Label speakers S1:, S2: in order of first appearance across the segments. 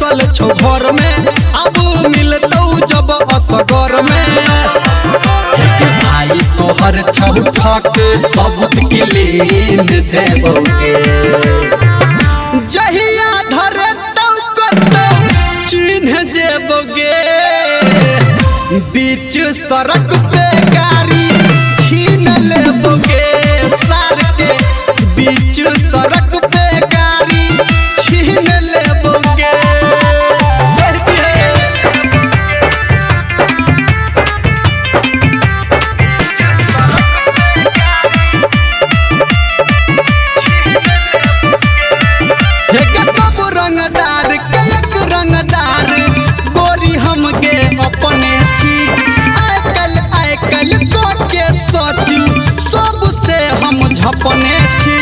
S1: लगल छो घर में अब मिलतौ जब असगर में भाई तोहर छौठा के सबूत क्लीन देबोगे जहिया धरे तौ कतो चिन्ह देबोगे बीच सड़क पे गाड़ी छीन लेबोगे सार के बीच सड़क पे गाड़ी छीन लेबोगे सब रंगदार के एक रंगदार गोरी हमके अपने छी आइकल को के सोची सबसे हम झपने छी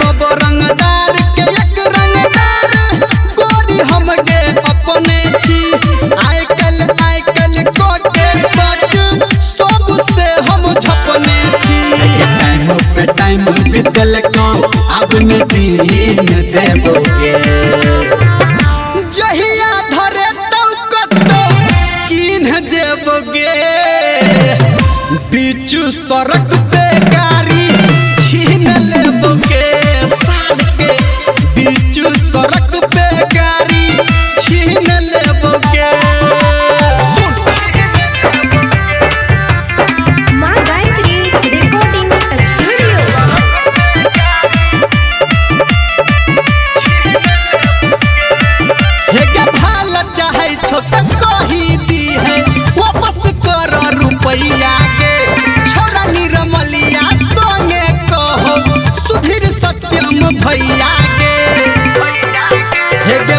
S1: सब रंगदार के एक रंगदार गोरी हमके अपने छी आइकल को के सोच सबसे हम झपने छी टाइम बीतल को अब में दिन देबोगे जहिया धरे तौ कतो चिन्ह देबोगे बीच सड़क पे गाड़ी छीन लेबोगे सार के बीच सड़क पे गाड़ी छीन लेबोगे कही दी है वापस कर रुपैया के छोरा निरमलिया संगे कहो सुधीर सत्यम भैया के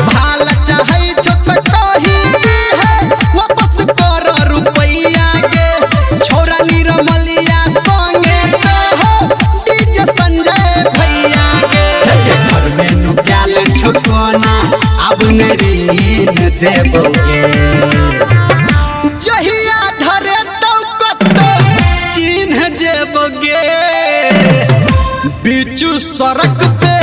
S1: भाल चाहे छोट कही दी है वापस कर रुपैया के छोरा निरमलिया संगे कहो डीजे संजय भैया के घर में नुकाल छोटना अब नीन देबोगे जहिया धरे तौ कतो चिन्ह देबोगे बीच सड़क पे